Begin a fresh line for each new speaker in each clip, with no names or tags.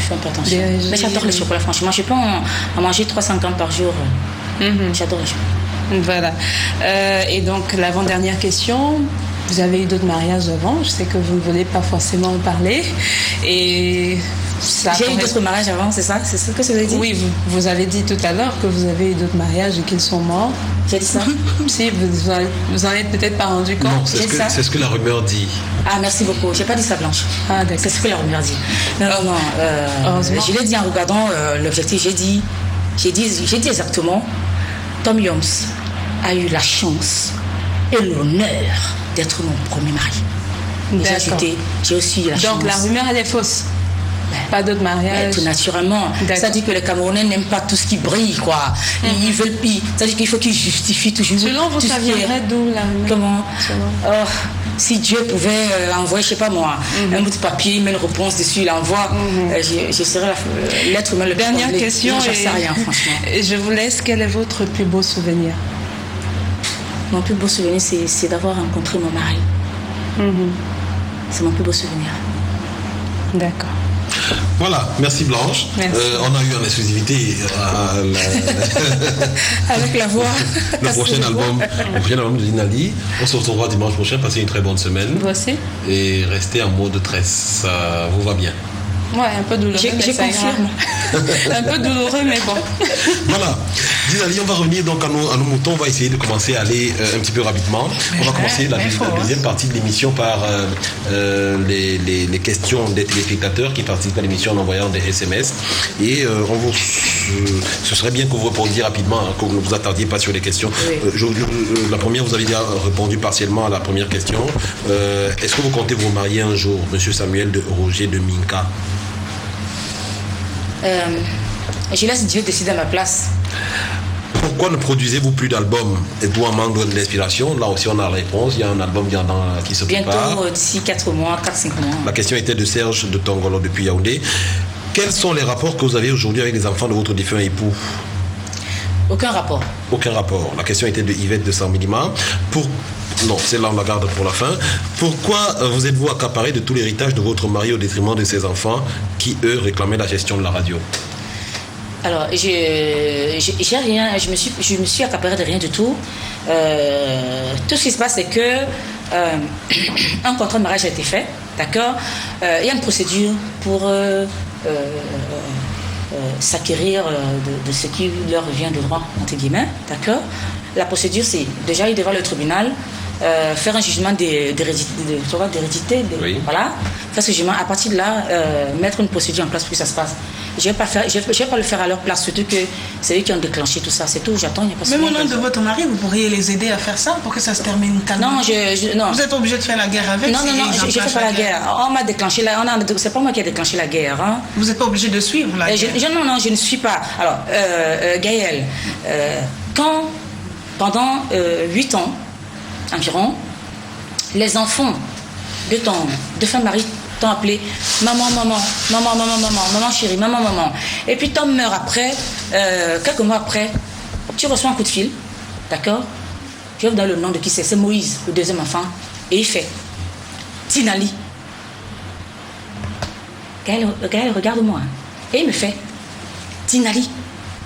fais un peu attention. Mais j'adore le chocolat, franchement. Je peux en manger 350 par jour. J'adore le chocolat.
Voilà. Et donc, l'avant-dernière question. Vous avez eu d'autres mariages avant. Je sais que vous ne voulez pas forcément en parler. Et
j'ai eu d'autres mariages avant, c'est ça? C'est ce que je vous ai dit?
Oui, vous avez dit tout à l'heure que vous avez eu d'autres mariages et qu'ils sont morts.
J'ai dit ça?
Si, vous en êtes peut-être pas rendu compte.
Non, c'est ce que la rumeur dit.
Ah, merci beaucoup. J'ai pas dit ça, Blanche.
Ah, d'accord.
C'est ce que la rumeur dit. Non. Je l'ai dit en regardant l'objectif. J'ai dit exactement. Tom Yoms a eu la chance et l'honneur d'être mon premier mari. J'ai aussi eu la chance.
Donc la rumeur, elle est fausse. Pas d'autres mariages.
Tout naturellement. Ça dit que les Camerounais n'aiment pas tout ce qui brille, quoi. Ils veulent. Ça dit qu'il faut qu'ils justifient toujours.
Selon vous, ça viendrait d'où la rumeur?
Comment? Si Dieu pouvait envoyer, je sais pas moi, un bout de papier, il met une réponse dessus, il envoie, je serais l'être humain le plus
Dernière question.
Je ne sais rien, franchement.
Je vous laisse. Quel est votre plus beau souvenir?
Mon plus beau souvenir, c'est d'avoir rencontré mon mari. C'est mon plus beau souvenir.
D'accord.
Voilà, merci Blanche.
Merci.
On a eu en exclusivité
avec la voix.
le prochain album de Dinali. On se retrouvera dimanche prochain. Passez une très bonne semaine.
Voici.
Et restez en mode tresse. Ça vous va bien?
Ouais, un peu douloureux.
Je confirme.
Un peu douloureux, mais bon.
Voilà. Dinali, on va revenir donc à nos moutons. On va essayer de commencer à aller un petit peu rapidement. On va commencer la deuxième partie de l'émission par les questions des téléspectateurs qui participent à l'émission en envoyant des SMS. Et ce serait bien que vous répondiez rapidement, que vous ne vous attardiez pas sur les questions.
Oui.
La première, vous avez déjà répondu partiellement à la première question. Est-ce que vous comptez vous marier un jour, Monsieur Samuel de Roger de Minka?
Je laisse Dieu décider à ma place.
Pourquoi ne produisez-vous plus d'albums? Êtes-vous en manque d'inspiration? Là aussi, on a la réponse. Il y a un album qui se prépare.
Bientôt, d'ici 4 mois, 4-5 mois.
La question était de Serge de Tongolo depuis Yaoundé. Quels sont les rapports que vous avez aujourd'hui avec les enfants de votre défunt époux?
Aucun rapport.
Aucun rapport. La question était de Yvette de Saint-Minima. Non, c'est là on la garde pour la fin. Pourquoi vous êtes-vous accaparé de tout l'héritage de votre mari au détriment de ses enfants qui, eux, réclamaient la gestion de la radio?
Alors, j'ai rien, je me suis accaparé de rien du tout. Tout ce qui se passe, c'est que un contrat de mariage a été fait, d'accord? Il y a une procédure pour s'acquérir de ce qui leur revient de droit, entre guillemets, d'accord? La procédure, c'est déjà aller devant le tribunal, faire un jugement d'hérédité,
oui.
Voilà, faire ce jugement, à partir de là, mettre une procédure en place pour que ça se passe. Je ne vais pas le faire à leur place, surtout que c'est eux qui ont déclenché tout ça, c'est tout, j'attends, il n'y a pas
Même au nom de votre mari, vous pourriez les aider à faire ça pour que ça se termine calmement.
Non,
vous êtes obligé de faire la guerre avec.
Non, je ne fais pas la guerre. On m'a déclenché c'est pas moi qui ai déclenché la guerre. Hein.
Vous n'êtes pas obligé de suivre la guerre.
Non, je ne suis pas. Alors, Gaël, quand pendant 8 ans environ, les enfants de ton défunt mari t'ont appelé maman chérie, maman. Et puis Tom meurt après, quelques mois après, tu reçois un coup de fil, d'accord? Je vais vous donner le nom de qui c'est Moïse, le deuxième enfant, et il fait Tinali. Gaël, regarde-moi. Et il me fait Tinali.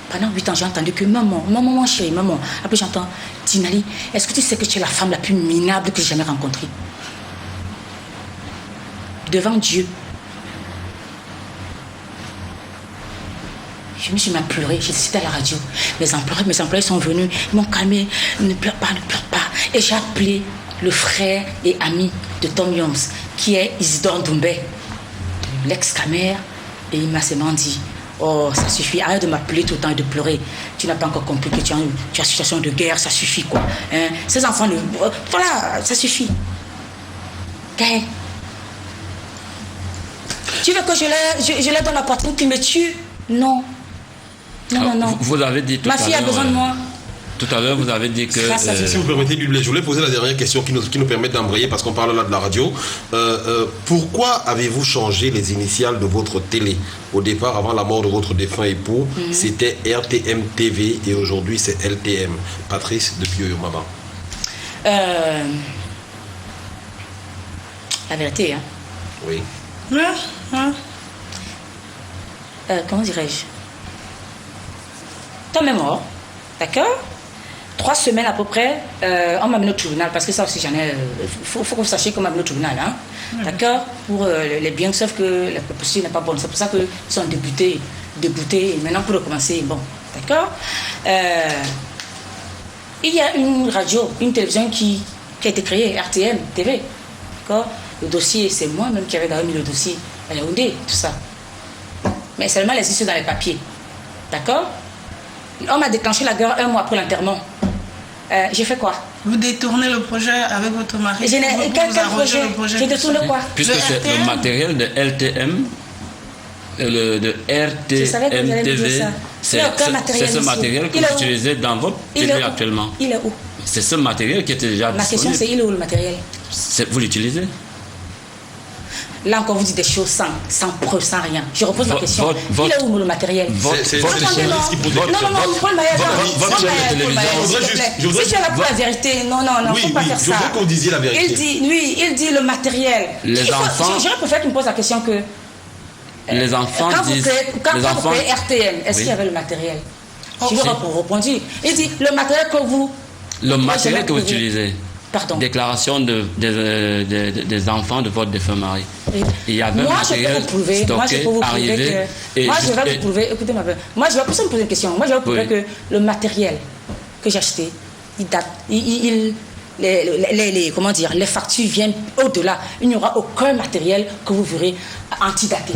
Pendant 8 ans, j'ai entendu que maman chérie, maman. Après, j'entends Tinali, est-ce que tu sais que tu es la femme la plus minable que j'ai jamais rencontrée? Devant Dieu. Je me suis même pleurée, j'ai cité à la radio. Mes employés sont venus, ils m'ont calmé, ne pleure pas. Et j'ai appelé le frère et ami de Tom Yoms, qui est Isidore Doumbé, l'ex-camère, et il m'a seulement dit, oh, ça suffit, arrête de m'appeler tout le temps et de pleurer. Tu n'as pas encore compris que tu as une situation de guerre, ça suffit quoi. Hein? Ces enfants, voilà, ça suffit. Gaël, tu veux que je l'ai dans la poitrine qu'il me tue? Non. Non.
Vous avez dit tout à l'heure.
Ma fille a besoin de moi.
Tout à l'heure, vous avez dit que...
Si vous permettez, je voulais poser la dernière question qui nous permet d'embrayer parce qu'on parle là de la radio. Pourquoi avez-vous changé les initiales de votre télé? Au départ, avant la mort de votre défunt époux, c'était RTM TV et aujourd'hui c'est LTM. Patrice de Pio-Yomama.
La vérité, hein?
Oui.
comment dirais-je, Tom est mort, d'accord. 3 semaines à peu près, on m'a amené au tribunal, parce que ça aussi j'en ai... faut que vous sachiez qu'on m'a amené au tribunal, hein, d'accord, pour les biens, sauf que la procédure n'est pas bonne. C'est pour ça qu'ils sont déboutés, et maintenant pour recommencer, bon, d'accord. Il y a une radio, une télévision qui a été créée, RTM TV, d'accord. Le dossier, c'est moi-même qui avais d'ailleurs mis le dossier à Yaoundé, tout ça. Mais seulement les issues dans les papiers, d'accord. On m'a déclenché la guerre 1 mois après l'enterrement. J'ai fait quoi?
Vous détournez le projet avec votre mari.
Quel projet? J'ai détourné quoi?
Puisque c'est le matériel de LTM, de RTM
Je savais que vous allez me dire
TV,
ça.
c'est ce
ici.
matériel que
Il est
vous
où?
utilisez dans votre télé actuellement.
Il est où?
C'est ce matériel qui était déjà
Ma question
disponible.
c'est, il est où le matériel?
Vous l'utilisez?
Là encore vous dites des choses sans preuve, sans rien. Je repose ma question. Il est où le matériel?
C'est le journaliste qui pose des
Non,
questions.
Paul Maillard,
votre chaîne de télévision,
si tu es là pour la vérité, non,
Oui,
faut pas faire
je
ça.
veux que vous disiez la vérité.
Il dit le matériel.
Les enfants-
J'aurais préféré qu'il me pose la question que...
Les enfants
Quand
disent...
vous créez RTM, est-ce qu'il y avait le matériel? Je lui ai répondu. Il dit, le matériel que vous...
Le matériel que vous utilisez.
Pardon.
Déclaration des enfants de votre défunt mari.
Oui.
Il y avait un
Moi, je peux
matériel
vous prouver. Moi, je peux
stocké,
vous prouver
arrivé.
que...
et
Moi, je vais
juste-
vous prouver... Écoutez, ma belle. Moi, je vais vous poser une question. Moi, je vais vous prouver
Oui.
que le matériel que j'ai acheté, il date... comment dire, les factures viennent au-delà. Il n'y aura aucun matériel que vous verrez antidaté.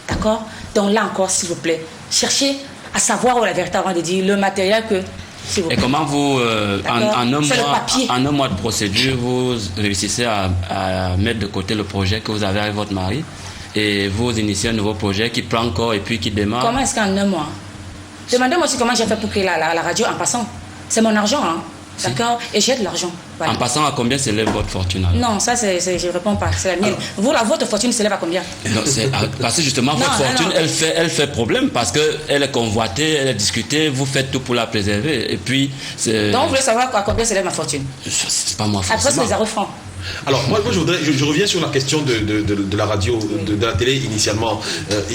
D'accord? Donc là encore, s'il vous plaît, cherchez à savoir la vérité avant de dire le matériel que... s'il vous
Et
plaît.
comment vous,
C'est le papier.
en un mois de procédure, vous réussissez à mettre de côté le projet que vous avez avec votre mari et vous initiez un nouveau projet qui prend encore et puis qui démarre?
Comment est-ce qu'en un mois? Demandez-moi aussi comment j'ai fait pour créer la radio en passant. C'est mon argent, hein? D'accord? Et j'ai de l'argent. Voilà.
En passant, à combien s'élève votre fortune alors?
Non, ça, je ne réponds pas. C'est la mienne. Votre fortune s'élève à combien?
Non, parce que justement, votre fortune,
non.
elle fait problème parce qu'elle est convoitée, elle est discutée, vous faites tout pour la préserver. Et puis,
Donc, vous voulez savoir à combien s'élève ma fortune?
c'est pas moi
Après, c'est
forcément.
les 0 francs.
Alors, moi je reviens sur la question de la radio, de la télé initialement.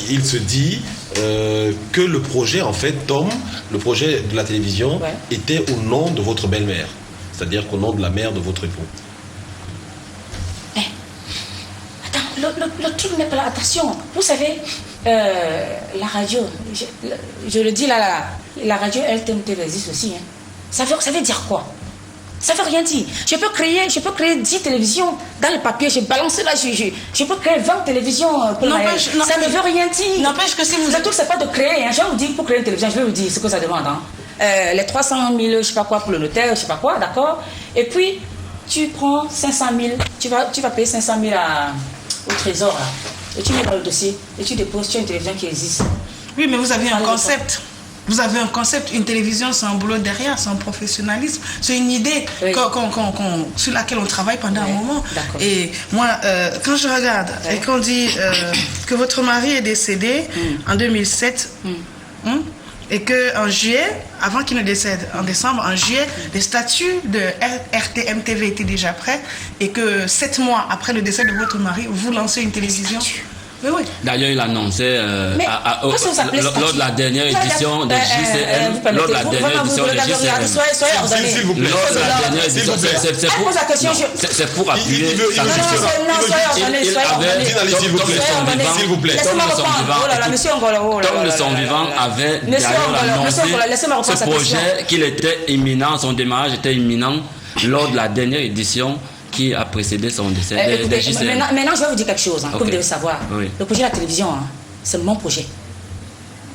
Il se dit que le projet, en fait, Tom, le projet de la télévision,
Ouais.
était au nom de votre belle-mère. C'est-à-dire qu'au nom de la mère de votre époux.
Attends, le truc n'est pas là. Attention, vous savez, la radio, je le dis là, la radio LTMTV existe aussi. Hein. Ça veut dire quoi? Ça veut rien dire. Je peux créer 10 télévisions dans le papier, je balance là, je peux créer 20 télévisions pour ça ne veut rien dire.
N'empêche que si vous...
Le truc, c'est pas de créer. Hein. Je vais vous dire, pour créer une télévision, je vais vous dire ce que ça demande. Hein. Les 300 000, je sais pas quoi, pour le notaire, je sais pas quoi, d'accord? Et puis, tu prends 500 000, tu vas payer 500 000 au trésor, là. Et tu mets dans le dossier, et tu déposes, tu as une télévision qui existe.
Oui, mais vous avez un
Allez,
concept. Vous avez un concept, une télévision, c'est un boulot derrière, c'est un professionnalisme, c'est une idée
Oui.
sur laquelle on travaille pendant un moment.
D'accord.
Et moi, quand je regarde et qu'on dit que votre mari est décédé en 2007, et qu'en juillet, avant qu'il ne décède, en décembre, en juillet, les statuts de RTM TV étaient déjà prêts, et que 7 mois après le décès de votre mari, vous lancez une télévision. Oui, oui.
D'ailleurs, il annonçait
qu'est-ce que vous appelez
lors de la dernière édition de JCM. Lors de la dernière édition de JCM.
Soyez ordonné.
S'il vous plaît.
Lors de la dernière
S'il
édition,
vous plaît.
Pose la question,
c'est pour appuyer
il veut-
sa
il veut-
question.
soyez ordonné,
Il
soyez
avait-
ordonné.
S'il vous plaît. S'il vous plaît.
Laissez-moi
Tom de son
reprendre.
vivant,
Oh là là, monsieur Ngolo, oh là
Tom
là
de
là
son
là
vivant
là là.
avait
Monsieur
d'ailleurs
Ngolo, monsieur
annoncé
Ngolo, laissez-moi
ce
reprendre sa question.
projet qu'il était imminent, son démarrage était imminent lors de la dernière édition qui a précédé son décès de
Écoutez,
JCM.
maintenant, je vais vous dire quelque chose que
Ok.
vous devez savoir.
Oui.
Le projet de la télévision, c'est mon projet.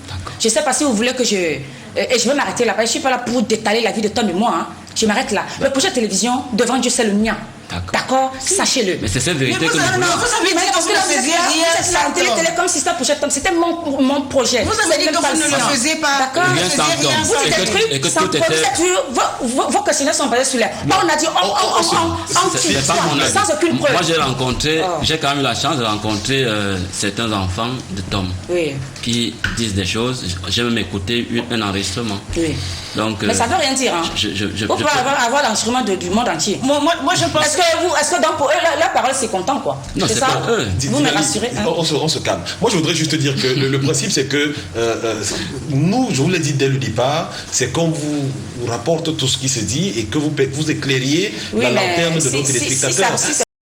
D'accord.
Je ne sais pas si vous voulez que et je vais m'arrêter là. Je ne suis pas là pour détailler la vie de Tom et moi. Je m'arrête là. Le projet de télévision, devant Dieu, c'est le mien.
D'accord.
Sachez-le.
Mais c'est cette vérité
Mais
que
vous
nous
avez-
voulons.
non, vous avez dit
Mais
que
parce
vous
que là,
le
vous êtes
faisiez
là,
hier,
vous êtes là, en télé, comme si c'était un projet de Tom. C'était mon projet.
Vous avez dit que vous ne le faisiez pas.
D'accord.
Vous ne
Rien
faisiez
sans
rien
Tom.
Vous
sans
dites
Et
des
que-
trucs
et que
sans
tout était-
vos questionnaires sont basés sur l'air. On a dit
C'est pas mon avis.
sans aucune preuve.
Moi, j'ai
Oh.
quand même la chance de rencontrer certains enfants de Tom.
Oui.
qui disent des choses. J'ai même écouté un enregistrement.
Oui.
Donc,
mais ça ne veut rien dire. Hein. Vous pouvez avoir l'instrument du monde entier.
Moi, je pense.
Est-ce que donc pour eux, la parole, c'est content, quoi?
Non, c'est pas eux.
Vous me rassurez. Hein?
On se calme. Moi, je voudrais juste dire que le principe, c'est que nous, je vous l'ai dit dès le départ, c'est qu'on vous rapporte tout ce qui se dit et que vous éclairiez la lanterne de nos téléspectateurs.